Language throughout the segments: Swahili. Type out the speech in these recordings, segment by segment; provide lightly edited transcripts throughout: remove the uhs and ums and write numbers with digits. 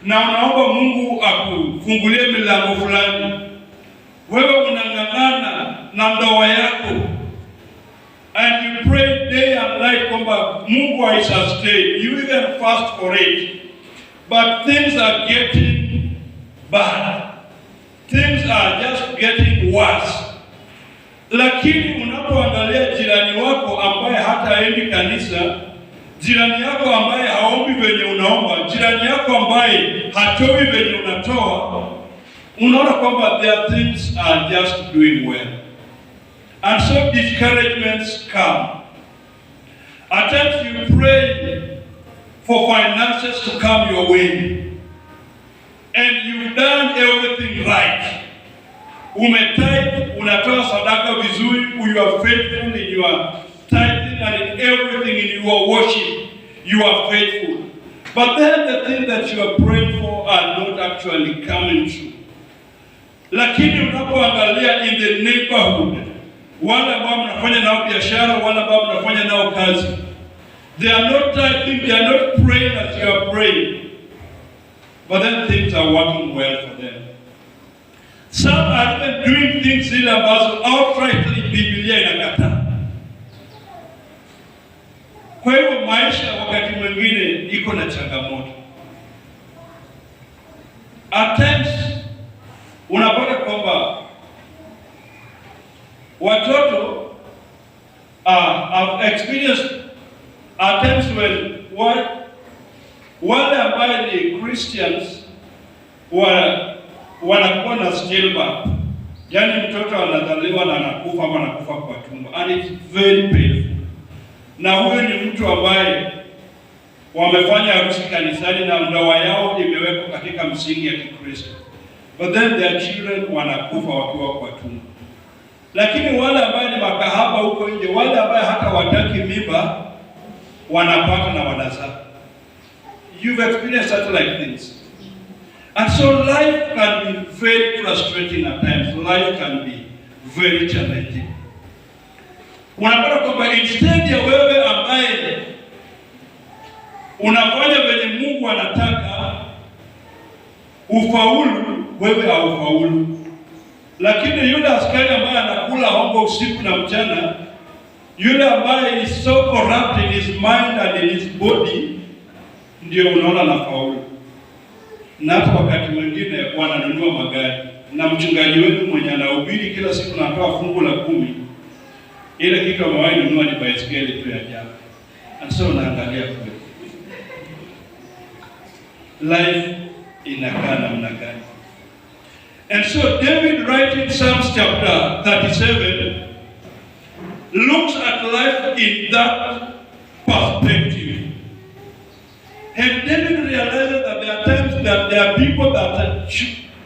na unaomba Mungu akufungulie milango fulani, wewe unang'ang'ana na ndoa yako, and you pray day and night kwamba Mungu aisustain, you even fast for it, but things are getting bad, things are just getting worse. Lakini unapoangalia jirani wako ambaye hata haendi kanisa, jirani yako ambaye haombi venye unaomba, jirani yako ambaye hatoi venye unatoa, unaona kwamba their things are just doing well. And so discouragements come. At times you pray for finances to come your way, and you've done everything right. Umetithe, unatoa sadaka vizuri, you are faithful in your tithing and in everything in your worship, you are faithful. But then the things that you are praying for are not actually coming true. Lakini unapoangalia in the neighborhood, wale ambao mnafanya nao biashara, wale ambao mnafanya nao kazi, they are not tithing, they are not praying as you are praying. But then things are working well for them. Some are even doing things zile ambazo outrightly Biblia inakataa. Kwa hivyo maisha wakati mwingine iko na changamoto. At times unapata kwamba watoto have experienced at times when wale ambao ni Christians wanakuwa na stillbirth, yani mtoto anazaliwa na anakufa ama anakufa kwa tumbo, and it's very painful. Na huyo ni mtu ambaye wamefanya harusi kanisani na ndoa yao imewekwa katika msingi ya Kikristo, but then their children wanakufa wakiwa kwa tumbo. Lakini wale ambao ni makahaba huko nje, wale ambao hata wataki mimba, wanapata na wanazaa. You've experienced such like things. And so life can be very frustrating at times. Life can be very challenging. Unapata kwamba instead ya wewe ambaye unafanya venye Mungu anataka ufaulu, wewe haufaulu. Lakini yule askari ambaye anakula hongo usiku na mchana, yule ambaye is so corrupt in his mind and in his body, ndio unaona na faulu. Na hata wakati mwingine wananunua magari, na mchungaji wetu mwenye anahubiri kila siku anatoa fungu la 10, ile kitu amewahi nunua ni baiskeli tu ya jana. And so unaangalia kwa life inakaa namna gani. And so David writing Psalms chapter 37 looks at life in that perspective. And David realizes that there are times that there are people that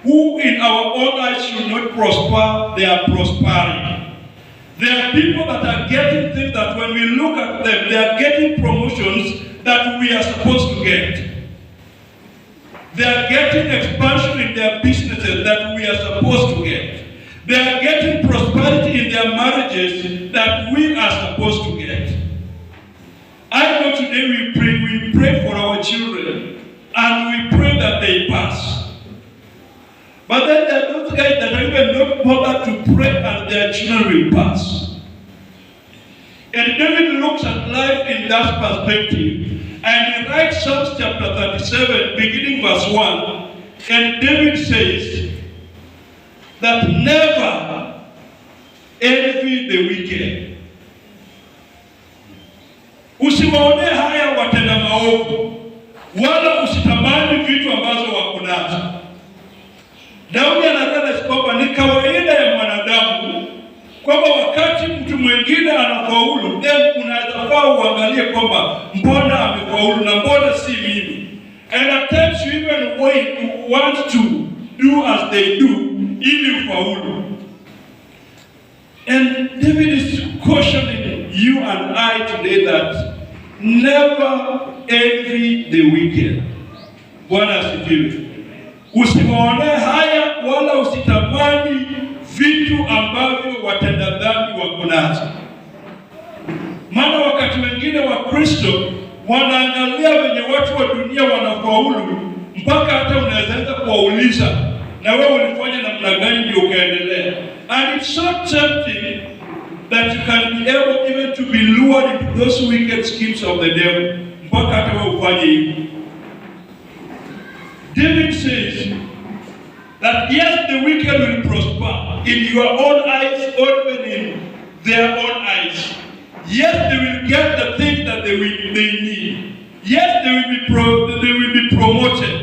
who in our own eyes should not prosper, they are prospering. There are people that are getting things that when we look at them, they are getting promotions that we are supposed to get. They are getting expansion in their businesses that we are supposed to get. They are getting prosperity in their marriages that we are supposed to get. I know today we pray for our children and we pray that they pass. But then there are those guys that are even not bothered to pray and their children will pass. And David looks at life in that perspective. And he writes Psalms chapter 37, beginning verse 1. And David says that never envy the wicked. Usiwaone haya watenda maovu, wala usitamani vitu ambazo wako nazo. Daudi anadai kwamba ni kawaida ya mwanadamu kwamba wakati mtu mwingine anafaulu, then unaweza uangalie kwamba mbona amefaulu na mbona si mimi. And at times you even want to do as they do ili ufaulu. And David is cautioning you and I today that never envy the wicked. Bwana asifiwe. Usiwaone haya wala usitamani vitu ambavyo watenda dhambi wako nazo. Maana wakati wengine wa Kristo wanaangalia wenye watu wa dunia wanafaulu, mpaka hata unaweza kuwauliza na wewe ulifanya namna gani ndio ukaendelea. And it's so tempting that you can be able even to be lured into those wicked schemes of the devil, mpaka hata wewe ufanye hivyo. David says that yes, the wicked will prosper in your own eyes or even in their own eyes. Yes, they will get the things that they need. Yes, they will be promoted.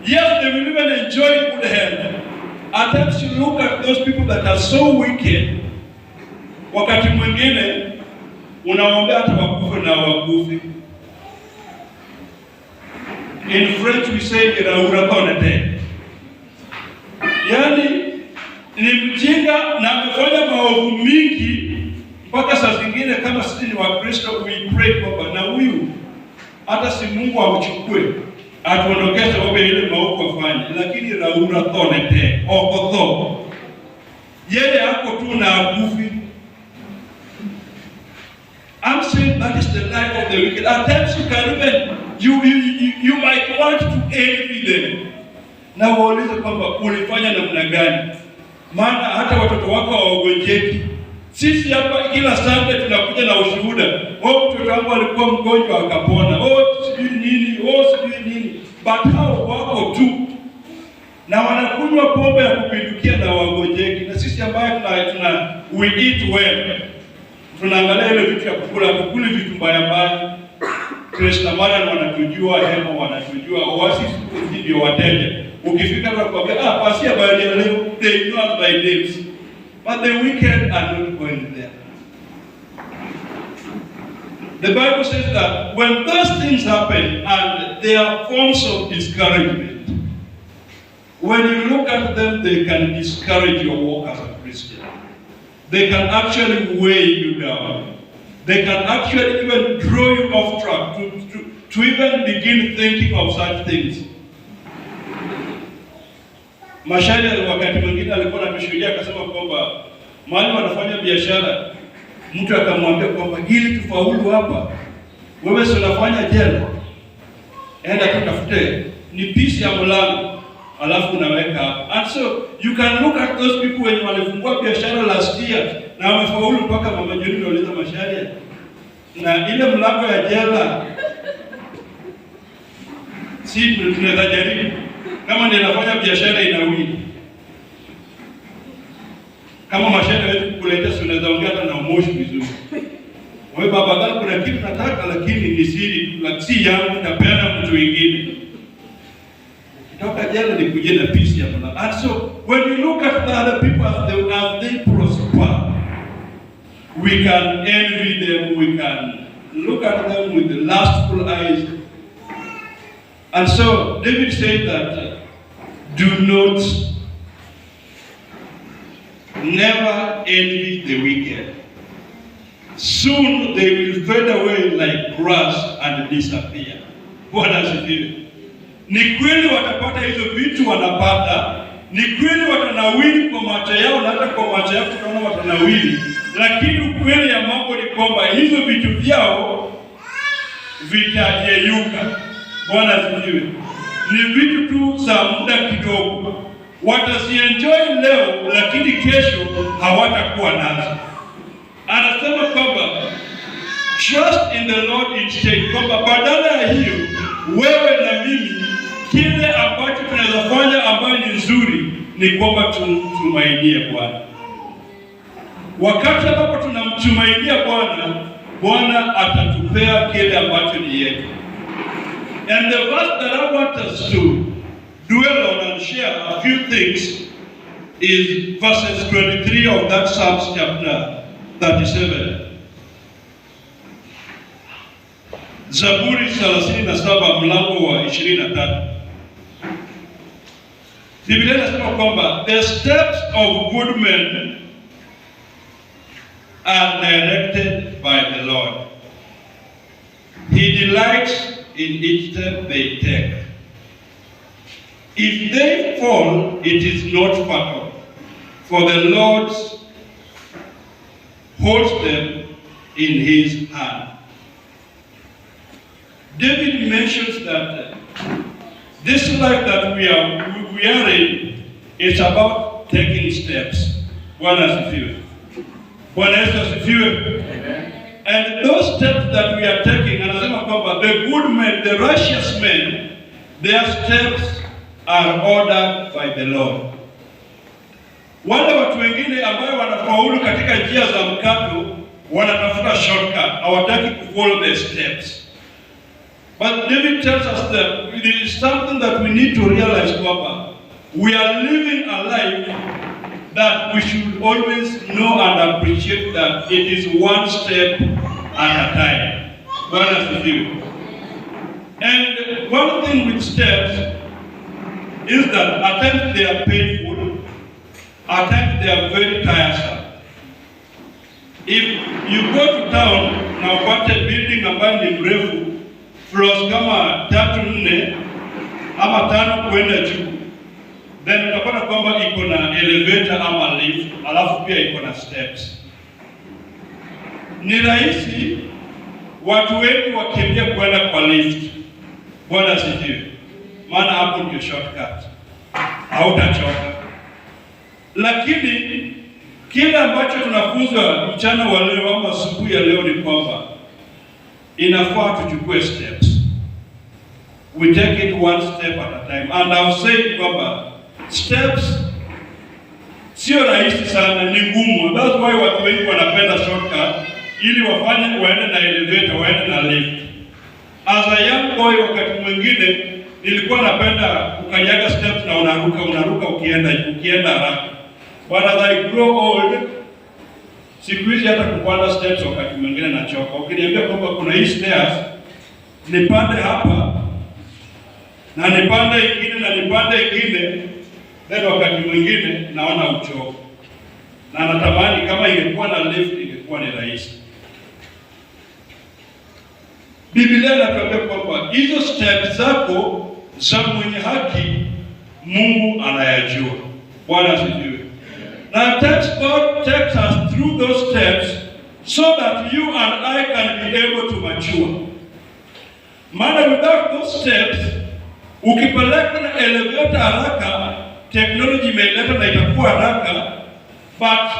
Yes, they will even enjoy good health. At times you look at those people that are so wicked. Wakati mwingine unaombea hata wakufe na wakufi. In French we say iraurakonete. Yani ni mjinga na amefanya maovu mingi mpaka saa zingine kama sisi ni Wakristo we pray kwamba na huyu hata si Mungu amchukue atuondokee sababu ile maovu afanye, lakini iraurakonete okotho yeye ako tu na akufi. I'm saying that is the life of the wicked. At times you can even you might want to envy them. Na waulize kwamba ulifanya namna gani? Maana hata watoto wako hawagonjeki. Sisi hapa kila Sunday tunakuja na ushuhuda. Oh, mtoto wangu alikuwa mgonjwa akapona. Oh, sijui nini. Oh, sijui nini. But hao wako tu. Na wanakunywa pombe ya kupindukia na wagonjeki. Na sisi ambayo we eat well. Tunaangalia ile vitu ya kukuli vitu mbaya mbaya. Krishna Marian wanatujua, Hema wanatujua, Oasis ndio wateja. Ukifika na kuambia pasi habari ya leo, they know us by names. But the wicked are not going there. The Bible says that when those things happen and they are forms of discouragement, when you look at them, they can discourage your walk as a Christian. They can actually weigh you down. They can actually even draw you off track to even begin thinking of such things. Mashari wakati mwingine alikuwa anashuhudia akasema kwamba mahali wanafanya biashara, mtu akamwambia kwamba ili tufaulu hapa, wewe sio unafanya jela, enda tutafute ni piece ya mlango alafu unaweka hapa. And so you can look at those people when walifungua biashara last year na wamefaulu mpaka mama Joni aliuliza Mashari na ile mlango ya jela si tunaweza jaribu kama ndio nafanya biashara inawili. Kama Mashari wetu kuleta tunaweza ongea hata na umoshi vizuri. Wewe baba gani kuna kitu nataka lakini ni siri, si yangu napeana mtu mwingine. Toka jela ni kuja na peace ya Bwana. And so when you look at the other people as they prosper, we can envy them, we can look at them with the lustful eyes. And so David said that never envy the wicked. Soon they will fade away like grass and disappear. Bwana asifiwe. Ni kweli watapata hizo vitu wanapata, ni kweli watanawili kwa macho yao na hata kwa macho yao tunaona watanawili, lakini ukweli ya mambo ni kwamba hizo vitu vyao vitayeyuka. Bwana asifiwe. Ni vitu tu za muda kidogo. Watazienjoy leo lakini kesho hawatakuwa nazo. Anasema kwamba trust in the Lord instead, kwamba badala ya hiyo wewe na mimi kile ambacho tunaweza fanya ambayo ni nzuri ni kwamba tumtumainie Bwana. Wakati ambapo tunamtumainia Bwana, Bwana atatupea kile ambacho ni yetu. And the verse that I want us to dwell on and share a few things is verses 23 of that Psalms chapter 37. Zaburi 37 mlango wa 23. Biblia inasema kwamba the steps of good men are directed by the Lord. He delights in each step they take. If they fall, it is not fatal, for the Lord holds them in his hand. David mentions that This life that we are in is about taking steps. Bwana asifiwe. Bwana Yesu asifiwe. Amen. And those steps that we are taking, anasema kwamba the good men, the righteous men, their steps are ordered by the Lord. Wale watu wengine ambao wanafaulu katika njia za mkato wanatafuta shortcut, hawataki kufollow the steps. But David tells us that it is something that we need to realize kwamba we are living a life that we should always know and appreciate that it is one step at a time. Bwana asifiwe. And one thing with steps is that at times they are painful, at times they are very tiresome. If you go to town na upate building ambayo ni mrefu, floors kama 3, 4 ama 5 kwenda juu, then utapata kwamba iko na elevator ama lift, alafu pia iko na steps. Ni rahisi watu wengi wakimbia kwenda kwa lift. Bwana asifiwe. Maana hapo ndio shortcut. Hautachoka. Lakini kile ambacho tunafunzwa mchana wa leo ama asubuhi ya leo ni kwamba inafaa tuchukue steps. We take it one step at a time. And I'll say kwamba steps sio rahisi sana, ni ngumu. That's why watu wengi wanapenda shortcut ili waende na elevator, waende na lift. As a young boy, wakati mwingine nilikuwa napenda kukanyaga steps na unaruka ukienda haraka. But as I grow old, siku hizi hata kupanda steps wakati mwingine nachoka. Ukiniambia kwamba kuna hii stairs, nipande hapa na nipande ingine, then wakati mwingine naona uchovu. Na natamani kama ingekuwa na lift ingekuwa ni rahisi. Biblia inatuambia kwamba hizo steps zako za mwenye haki Mungu anayajua. Bwana asifiwe. Now God takes us through those steps so that you and I can be able to mature. Maana without those steps, ukipeleka na elevator haraka, technology imeleta na itakuwa haraka, but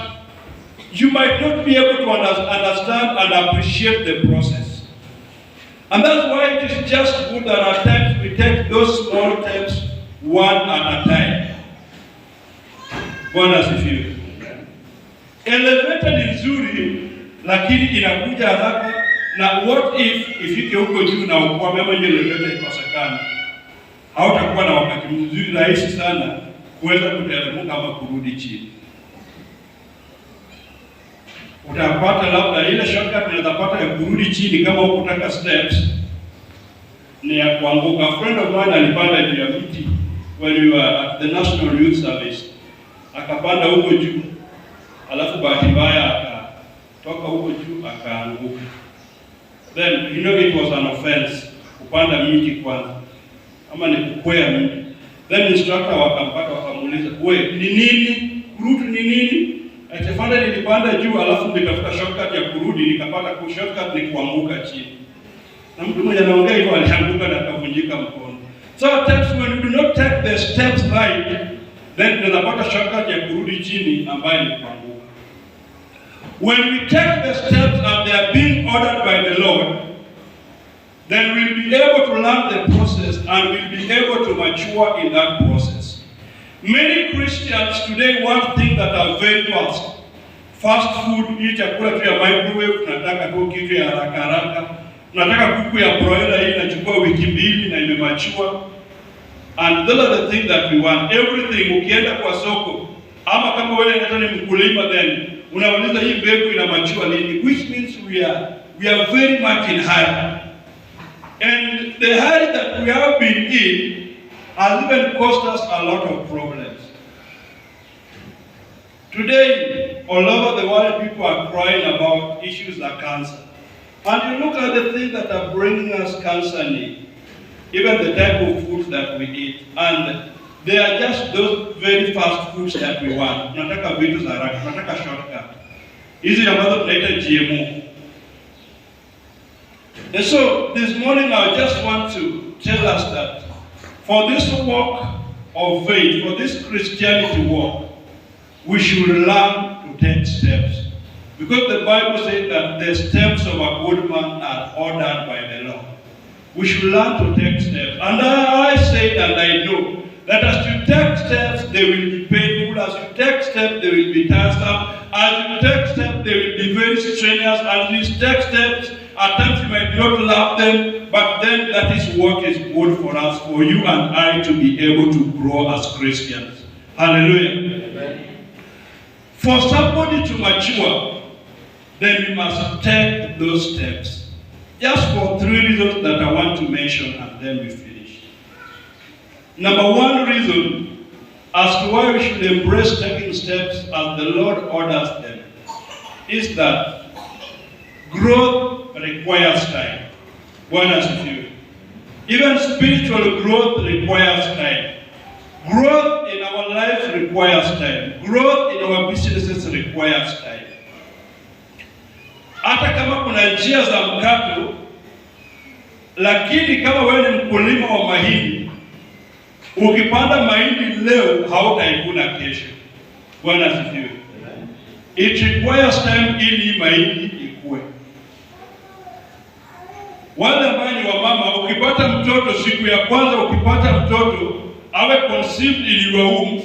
you might not be able to understand and appreciate the process. And that's why it is just good that at times we take those small steps one at a time. Bwana asifiwe. Elevator ni nzuri, lakini inakuja haraka, na what if ifike huko juu na ukwame ama elevator ikosekana? Hautakuwa na wakati mzuri, rahisi sana kuweza kuteremka ama kurudi chini. Utapata labda ile shortcut unaweza ya kurudi chini kama hukutaka steps ni ya kuanguka. A friend of mine alipanda juu ya miti when we were at the National Youth Service. Akapanda huko juu, alafu bahati mbaya akatoka huko juu akaanguka. Then you know it was an offense kupanda miti kwanza, ama ni kukwea miti. Then instructor wakampata wakamuuliza, "Wewe ni nini? Kurutu ni nini?" Atafanda nilipanda juu alafu nikafuta shortcut ya kurudi, nikapata shortcut ni kuanguka chini. Na mtu mmoja anaongea hivyo alianguka na akavunjika mkono. So at times when we do not take the steps right, then tunapata shortcut ya kurudi chini ambayo ni kuanguka. When we take the steps and they are being ordered by the Lord, then we'll be able to learn the process and we'll be able to mature in that process. Many Christians today want things that are very fast. Fast food, hii chakula tu ya microwave, tunataka tu kitu ya haraka haraka. Tunataka kuku ya broiler hii inachukua wiki 2 na imemachua. And those are the things that we want. Everything, ukienda kwa soko, ama kama wewe hata ni mkulima, then unauliza hii mbegu inamachua lini, which means we are very much in hurry. And the hurry that we have been in has even caused us a lot of problems. Today, all over the world, people are crying about issues like cancer. And you look at the things that are bringing us cancer, even the type of foods that we eat, and they are just those very fast foods that we want. Tunataka vitu za haraka, tunataka shortcut. Hizi ambazo tunaita GMO. And so this morning I just want to tell us that for this walk of faith, for this Christianity walk, we should learn to take steps. Because the Bible says that the steps of a good man are ordered by the Lord. We should learn to take steps. And I said and I know that as you take steps, they will be painful. As you take steps, they will be tiresome. As you take steps, they will be very strenuous. As you take steps, at times you might not love them, but then that is what is good for us, for you and I to be able to grow as Christians. Hallelujah. Amen. For somebody to mature, then we must take those steps. Just for 3 reasons that I want to mention, and then we finish. Number 1 reason as to why we should embrace taking steps as the Lord orders them is that growth requires time. Even spiritual growth requires time. Growth in our lives requires time. Growth in our businesses requires time. Hata kama kuna njia za mkato, lakini kama wewe ni mkulima wa mahindi, ukipanda mahindi leo hautaivuna kesho. Bwana asifiwe. It requires time ili mahindi ikue. Wale ambao ni wamama, ukipata mtoto siku ya kwanza, ukipata mtoto awe conceived in your womb,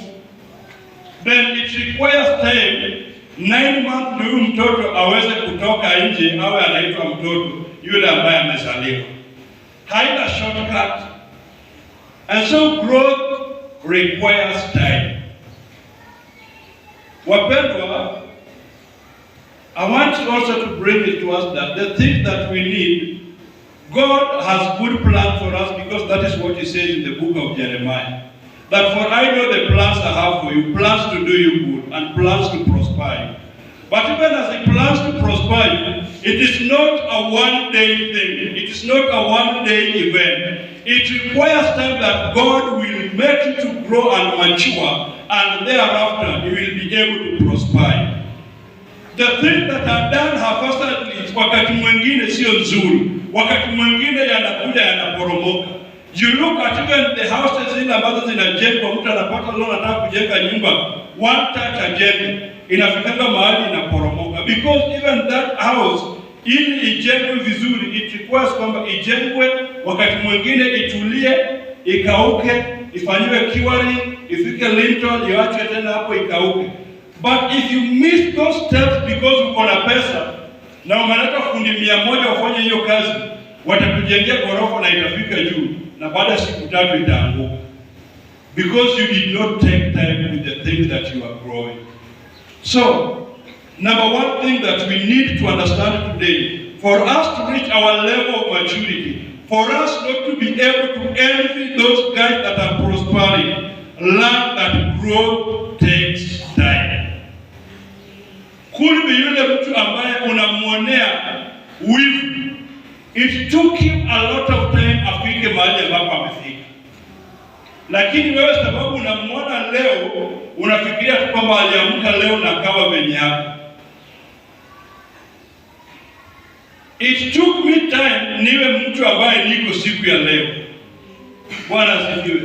then it requires time 9 months ndio mtoto aweze kutoka nje awe anaitwa mtoto yule ambaye amezaliwa. Haina shortcut. And so growth requires time. Wapendwa, I want also to bring it to us that the things that we need, God has good plans for us, because that is what he says in the book of Jeremiah. That for I know the plans I have for you, plans to do you good and plans to prosper you. But even as he plans to prosper you, it is not a one-day thing. It is not a one-day event. It requires time that God will make you to grow and mature, and thereafter he will be able to prosper you. The things that are done haphazardly, wakati mwingine sio nzuri, wakati mwingine yanakuja yanaporomoka. You look at even the houses zile ambazo zinajengwa, mtu anapata leo anataka kujenga nyumba, one touch ajenge, inafikanga mahali inaporomoka. Because even that house, ili ijengwe vizuri, it requires kwamba ijengwe, wakati mwingine itulie, ikauke, ifanywe curing, ifike lintel, iachwe tena hapo ikauke. But if you miss those steps because uko na pesa, na umeleta fundi 100 ufanye hiyo kazi, watakujengea ghorofa na itafika juu, na baada siku 3 itaanguka. Because you did not take time with the things that you are growing. So, number 1 thing that we need to understand today, for us to reach our level of maturity, for us not to be able to envy those guys that are prospering, learn that growth takes time. Could be yule mtu ambaye unamuonea wivu. It took him a lot of time afike mahali ambapo amefika. Lakini wewe sababu unamuona leo, unafikiria tu kwamba aliamka leo na kawa venye yako. It took me time niwe mtu ambaye niko siku ya leo. Bwana asifiwe.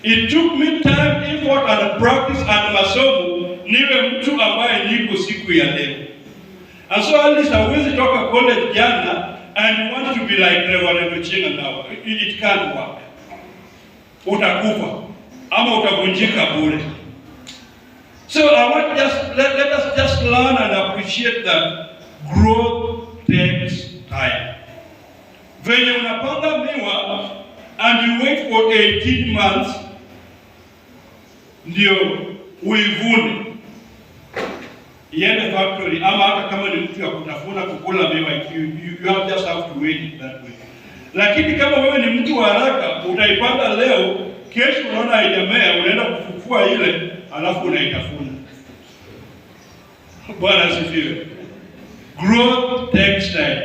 It took me time, effort and practice and masomo niwe mtu ambaye niko siku ya leo. And so at least hawezi toka college jana and you want to be like Reverend Ochenga now. It can't work. Utakufa ama utavunjika bure. So I want let us just learn and appreciate that growth takes time. Venye unapanda miwa and you wait for 18 months ndio uivune iende factory, ama hata kama ni mtu ya kutafuna kukula miwa, you just have to wait that way. Lakini kama wewe ni mtu wa haraka, utaipanda leo, kesho unaona haijamea, unaenda kufufua ile, alafu unaitafuna. Bwana asifiwe. Growth takes time.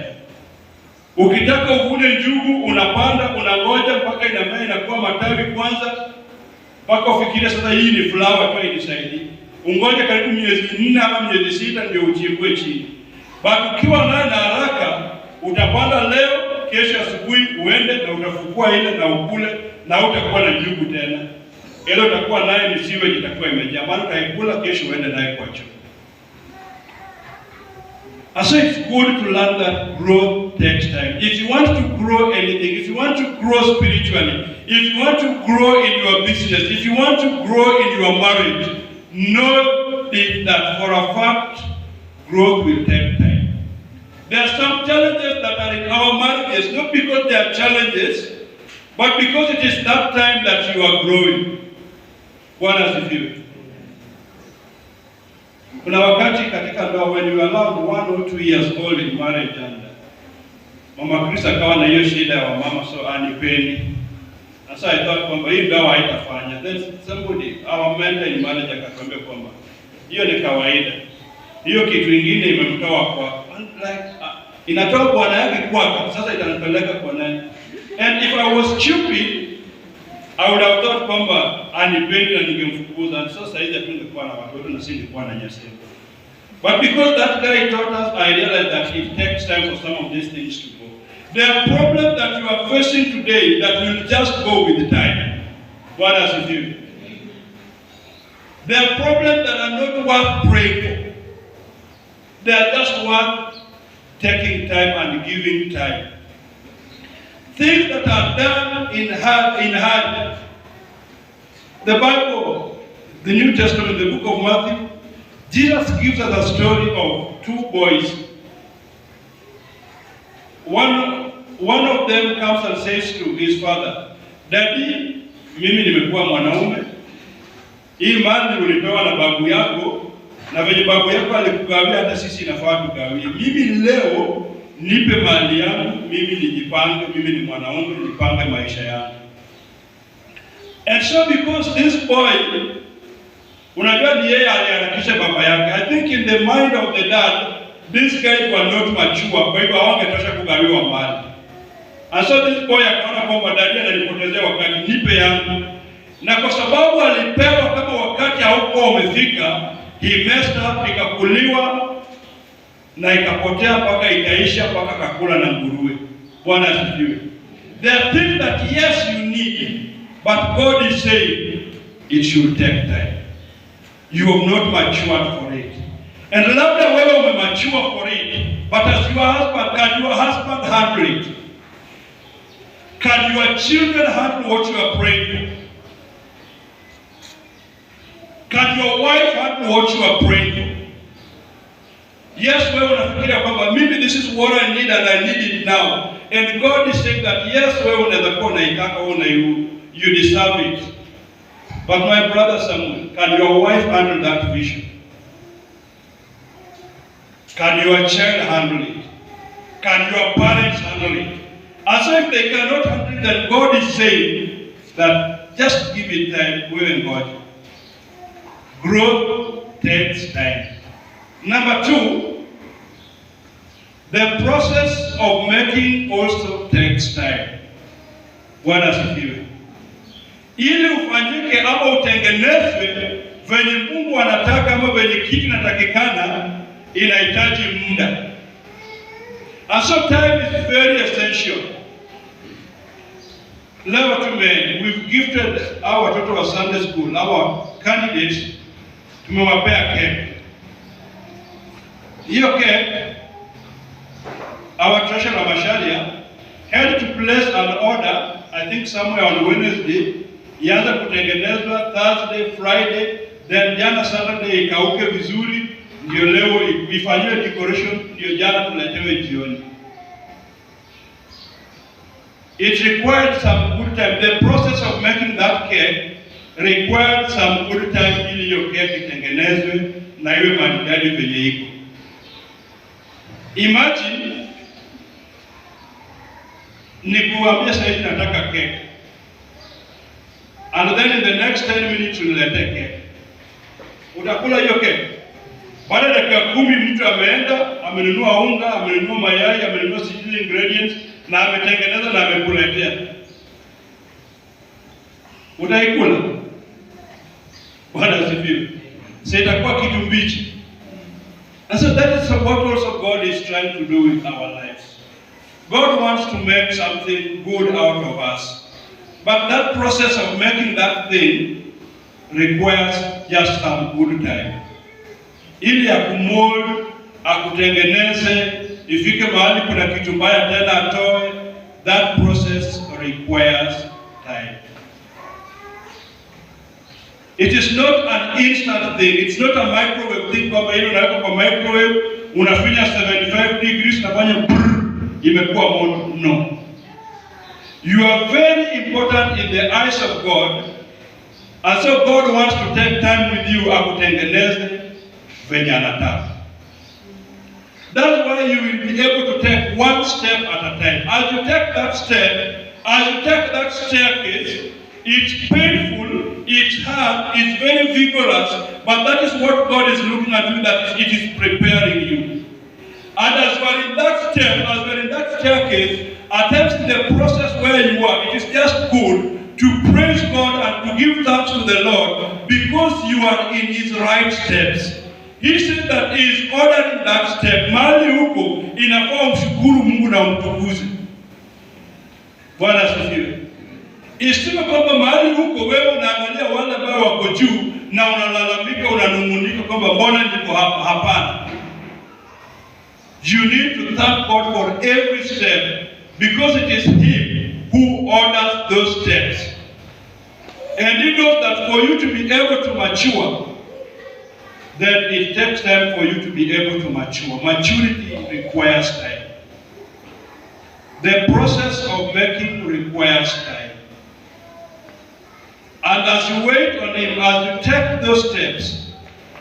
Ukitaka uvune njugu, unapanda, unangoja mpaka inamea, inakuwa matawi kwanza, mpaka ufikirie sasa hii ni flower tu inisaidie. Ungoje karibu miezi 4 ama miezi 6 ndio uchimbue chini. But ukiwa naye na haraka, utapanda leo, kesho asubuhi uende na utafukua ile na ukule na utakuwa na njugu tena. Ile utakuwa naye ni sewage itakuwa imejaa. Maana utaikula kesho uende naye kwa choo. So it's good to learn that growth takes time. If you want to grow anything, if you want to grow spiritually, if you want to grow in your business, if you want to grow in your marriage, know that for a fact, growth will take time. There are some challenges that are in our marriages, not because they are challenges, but because it is that time that you are growing. Bwana asifiwe. Kuna wakati katika ndoa when you are around 1 or 2 years old in marriage and Mama Chris akawa na hiyo shida ya mama so anipendi. And so I thought kwamba hii ndoa haitafanya. Then somebody, our mentor in marriage akatuambia kwamba hiyo ni kawaida. Hiyo kitu kingine imemtoa kwa inatoa bwana yake kwako, sasa itanipeleka kwa nani? And if I was stupid, I would have thought kwamba anipendi na ningemfukuza, and sasa hivi tungekuwa na watoto na singekuwa na nyasi. But because that guy taught us, I realized that it takes time for some of these things to go. There are problems that you are facing today that will just go with the time. What does it do? There are problems that are not worth praying for. They are just worth taking time and giving time. Things that are done in hard. The Bible, the New Testament, the book of Matthew, Jesus gives us a story of 2 boys. One of them comes and says to his father, Daddy, mimi nimekuwa mwanaume. Hii mali ulipewa na babu yako, na venye babu yako alikugawia hata sisi inafaa tugawie. Mimi leo nipe mali yangu, mimi nijipange, mimi ni mwanaume, nipange maisha yangu. And so because this boy, unajua ni yeye aliharakisha baba yake. I think in the mind of the dad, these guys were not mature, kwa hivyo hawangetosha kugawiwa mali. And so this boy akaona kwamba dadi ananipotezea wakati, nipe yangu. Na kwa sababu alipewa kama wakati haukuwa umefika, he messed up, ikakuliwa na ikapotea mpaka ikaisha mpaka kakula na nguruwe. Bwana asifiwe. There are things that yes you need, but God is saying it should take time. You have not matured for it. And labda wewe umemature for it, but as your husband, can your husband handle it? Can your children handle what you are praying for? Can your wife handle what you are praying for? Yes, wewe unafikiria kwamba maybe this is what I need and I need it now. And God is saying that yes, wewe unaweza kuwa unaitaka na you deserve it. But my brother Samuel, can your wife handle that vision? Can your child handle it? Can your parents handle it? And so if they cannot handle it, then God is saying that just give it time, wewe ngoja. Growth takes time. Number 2, the process of making also takes time. Bwana asifiwe. Ili ufanyike ama utengenezwe venye Mungu anataka ama venye kitu natakikana, inahitaji muda. And so time is very essential. Leo we've gifted our watoto wa Sunday school, our candidates, tumewapea cake. Hiyo cake, our treasurer Masharia had to place an order, I think somewhere on Wednesday, ianza kutengenezwa Thursday, Friday, then jana Saturday ikauke vizuri, ndio leo ifanywe decoration, ndio jana tuletewe jioni. It required some good time. The process of making that cake required some good time ili hiyo cake itengenezwe na iwe maridadi venye iko. Imagine nikuambia sasa nataka cake, and then in the next 10 minutes unilete cake. Utakula hiyo cake? Baada ya dakika 10 mtu ameenda, amenunua unga, amenunua mayai, amenunua sijui ingredients na ametengeneza na amekuletea. Utaikula? Bwana asifiwe. Sasa itakuwa kitu mbichi. And so that is what also God is trying to do with our lives. God wants to make something good out of us. But that process of making that thing requires just some good time. Ili akumold, akutengeneze, ifike mahali kuna kitu mbaya tena atoe, that process requires time. It is not an instant thing. It's not a microwave thing kwamba hilo unaweka kwa microwave, unafinya 75 degrees nafanya brrr, imekuwa moto. No. You are very important in the eyes of God. And so God wants to take time with you akutengeneze venye anataka. That's why you will be able to take one step at a time. As you take that step, as you take that staircase, it's painful, it's hard, it's very vigorous, but that is what God is looking at you, that it is preparing you. And as you are in that step, as you are in that staircase, at times in the process where you are, it is just good to praise God and to give thanks to the Lord because you are in His right steps. He said that He is ordering that step. Mahali huko inafaa mshukuru Mungu na umtukuze. Bwana asifiwe. Isitime kwamba mahali huko wewe unaangalia wale ambao wako juu na unalalamika, unanungunika kwamba mbona niko hapa. Hapana. You need to thank God for every step because it is Him who orders those steps. And He knows that for you to be able to mature, then it takes time for you to be able to mature. Maturity requires time. The process of making requires time. And as you wait on Him, as you take those steps,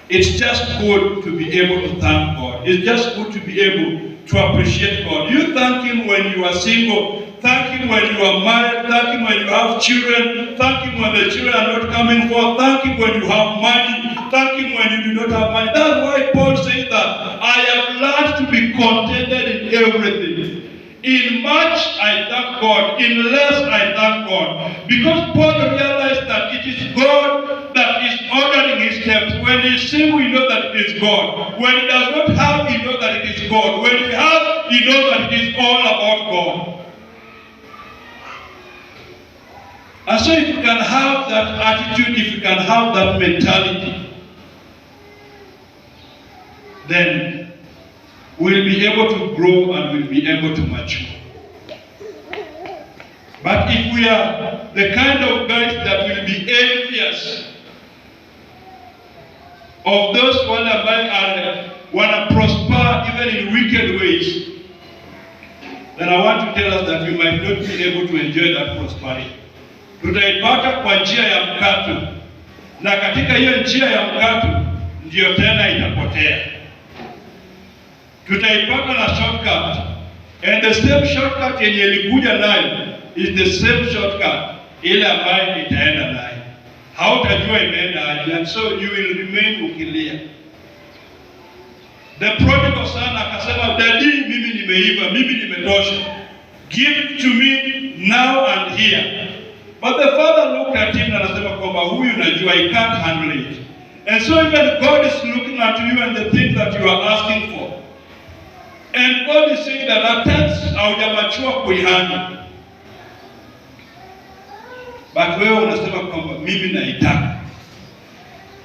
it's just good to be able to thank God. It's just good to be able to appreciate God. You thank Him when you are single. Thank Him when you are married. Thank Him when you have children. Thank Him when the children are not coming forth. Thank Him when you have money. Thank Him when you do not have money. That's why Paul says that I have learned to be contented in everything. In much I thank God, in less I thank God. Because Paul realized that it is God that is ordering his steps. When he is single, he knows that it is God. When he does not have, he knows that it is God. When he has, he knows that it is all about God. And so if you can have that attitude, if you can have that mentality, then we'll be able to grow and we'll be able to mature. But if we are the kind of guys that will be envious of those who want to prosper even in wicked ways, then I want to tell us that we might not be able to enjoy that prosperity. Tutaipata kwa njia ya mkato, na katika hiyo njia ya mkato ndio tena itapotea. Tutaipata na shortcut, and the same shortcut yenye ilikuja nayo is the same shortcut ile ambayo itaenda nayo. Hautajua imeenda aje, and so you will remain ukilia. The prodigal son akasema, daddy, mimi nimeiva, mimi nimetosha, give it to me now and here. But the father looked at him and anasema kwamba huyu najua, I can't handle it. And so even God is looking at you and the things that you are asking for. And God is saying that at times haujamachua kuihandle. But wewe unasema kwamba mimi naitaka.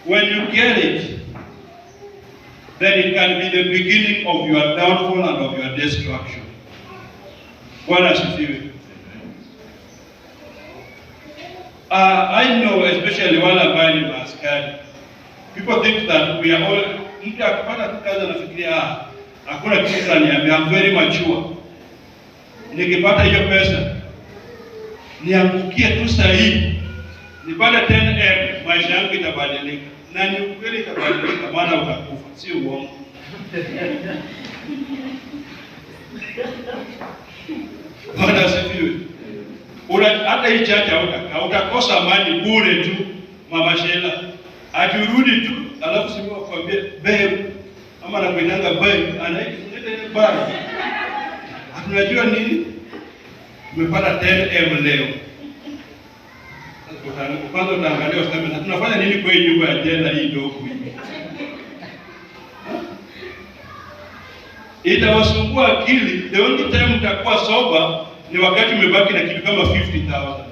When you get it, then it can be the beginning of your downfall and of your destruction. Bwana asifiwe. I know, especially wale ambao ni maaskari, people think that we are all, mtu akipata kazi anafikiria hakuna kitu kinaniambia, I'm very mature. Nikipata hiyo pesa niangukie tu sahihi, nipate 10M, maisha yangu itabadilika. Na ni ukweli itabadilika, maana utakufa, si uongo. Bwana asifiwe. Hata hii chacha utakosa amani bure tu, Mama Sheila. Akirudi tu, alafu simu akwambia babe, ama nakuitanga babe, anaita babe. Tunajua nini? Umepata 10M leo. Kwanza utaangalia useme tunafanya nini kwa hii nyumba ya jela hii ndogo hii. itawasumbua akili. The only time mtakuwa sober ni wakati umebaki na kitu kama 50,000.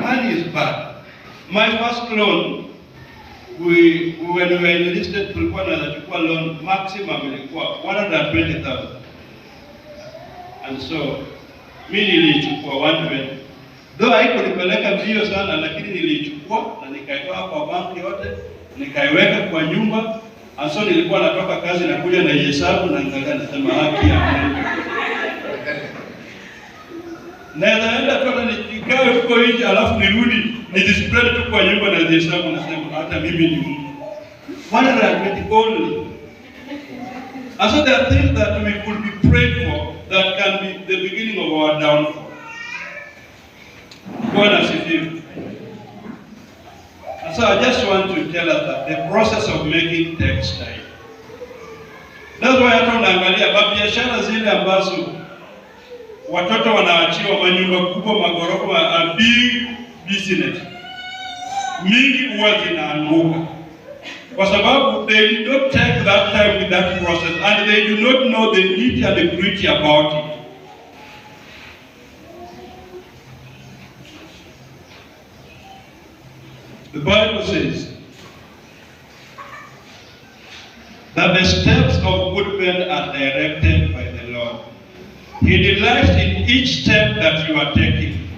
Money is bad. My first loan, when we were enlisted, tulikuwa tunachukua loan maximum ilikuwa 120,000. And so mimi nilichukua 120. Though haikunipeleka mbio sana, lakini nilichukua na nikaitoa kwa banki yote, nikaiweka kwa nyumba. And so nilikuwa natoka kazi na kuja na hesabu na nikaanza nasema haki ya Mungu. Naweza enda tu nikae huko nje alafu nirudi nijispread tu kwa nyumba na hesabu nasema hata mimi ni Mungu. 120 only. And so there are things that we could be prayed for that can be the beginning of our downfall. Bwana asifiwe. And so I just want to tell us that the process of making takes time. That's why hata unaangalia biashara zile ambazo watoto wanaachiwa manyumba kubwa, magorofa, a big business, mingi huwa zinaanguka kwa sababu they did not take that time with that process and they do not know the nitty and the gritty about it. The Bible says that the steps of good men are directed by the Lord. He delights in each step that you are taking.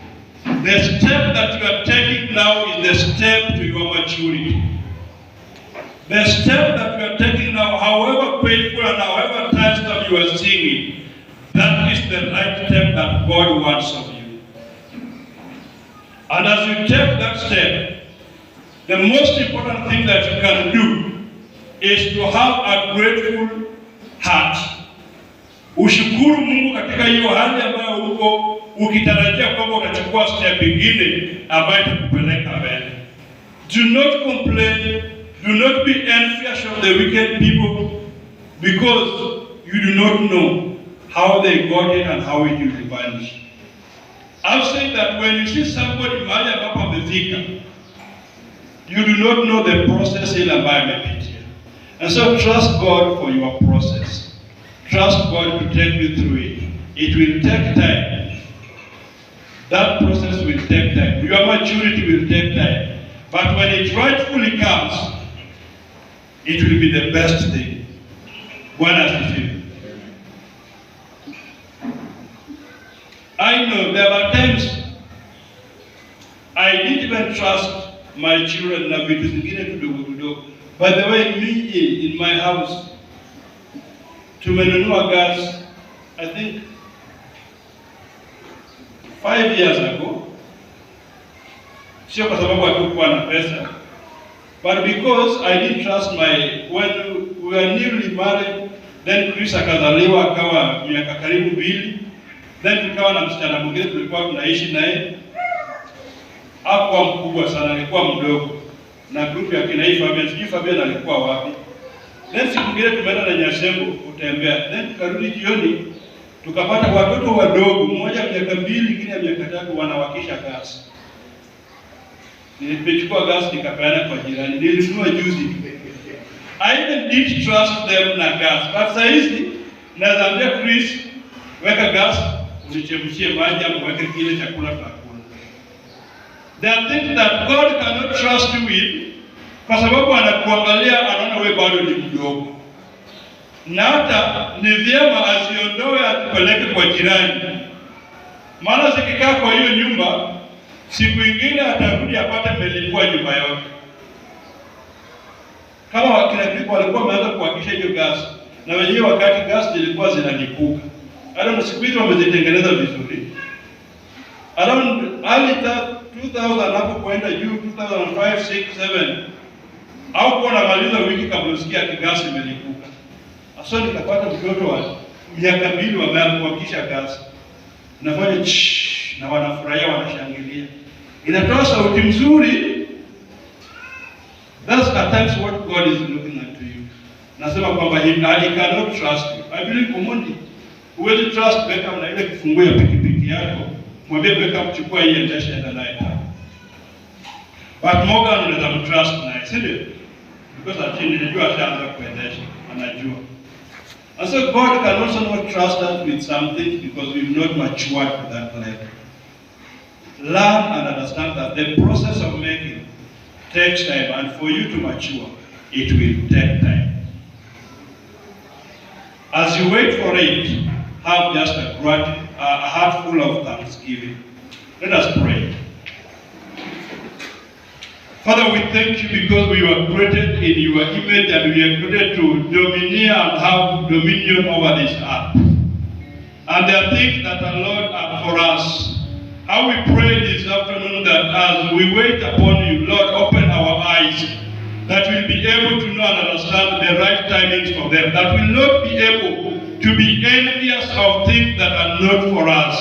The step that you are taking now is the step to your maturity. The step that you are taking now, however painful and however tiresome you are seeing it, that is the right step that God wants of you. And as you take that step, the most important thing that you can do is to have a grateful heart. Ushukuru Mungu katika hiyo hali ambayo uko ukitarajia kwamba utachukua step nyingine ambayo itakupeleka mbele. Do not complain, do not be envious of the wicked people because you do not know how they got it and how it will vanish. I've said that when you see somebody mahali ambapo amefika, you do not know the process ile ambayo amepitia. And so trust God for your process. Trust God to take you through it. It will take time. That process will take time. Your maturity will take time. But when it rightfully comes, it will be the best thing. Bwana asifiwe. I know there are times I didn't even trust my children na vitu zingine kidogo. By the way, me in my house, tumenunua gas, I think 5 years ago. Sio kwa sababu hatukuwa na pesa, but because I didn't trust when we were newly married, then Chris akazaliwa akawa miaka karibu 2, then tukawa na msichana mwingine tulikuwa tunaishi naye. Hakuwa mkubwa sana, alikuwa mdogo. Na group ya kina Fabian, sijui Fabian alikuwa wapi. Then siku nyingine tumeenda na Nyasembo kutembea. Then tukarudi jioni tukapata watoto wadogo, mmoja miaka 2, mwingine miaka 3 wanawakisha gas. Nilipochukua gas nikapeana kwa jirani. Nilinunua juzi. I even did trust them na gas. But sasa hizi naambia Chris, weka gas, unichemshie maji ama weke kile chakula tunakula. There are things that God cannot trust you with kwa sababu anakuangalia anaona wewe bado ni mdogo. Na hata ni vyema asiondoe atupeleke kwa jirani. Maana sikikaa kwa hiyo nyumba, siku nyingine atarudi apate melipua nyumba yote. Kama wakina Kristo walikuwa wameanza kuhakisha hiyo gas, na wenyewe wakati gas zilikuwa zinalipuka. Hata siku hizo wamezitengeneza vizuri. Around early 2000 hapo kwenda juu 2005, 6, 7 au kwa namaliza wiki kabla usikia gas imelipuka. Sasa nikapata mtoto wa miaka 2 wameamkisha gas. Nafanya na wanafurahia, wanashangilia. Inatoa sauti mzuri. That's at times what God is looking at to you. Nasema kwamba he cannot trust you. I believe Omondi, huwezi trust Beckham na ile kifunguo ya pikipiki yako. Mwambie Beckham chukua hii endesha enda naye. But Morgan unaweza mtrust naye, si ndio? Because ati nilijua ataanza kuendesha, anajua. And so God can also not trust us with something because we've not matured to that level. Learn and understand that the process of making takes time, and for you to mature, it will take time. As you wait for it, have just a heart full of thanksgiving. Let us pray. Father, we thank you because we were created in your image and we are created to domineer and have dominion over this earth. And there are things that the Lord are for us. How we pray this afternoon that as we wait upon you, Lord, open our eyes, that we'll be able to know and understand the right timings for them, that we'll not be able to be envious of things that are not for us,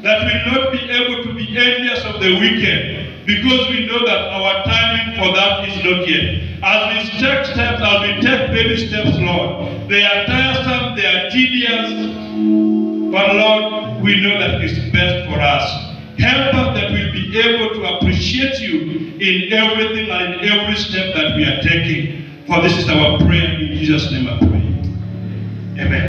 that we'll not be able to be envious of the wicked, because we know that our timing for that is not yet. As we take steps, as we take baby steps, Lord, they are tiresome, they are tedious, but Lord, we know that it's best for us. Help us that we'll be able to appreciate you in everything and in every step that we are taking. For this is our prayer in Jesus' name I pray. Amen.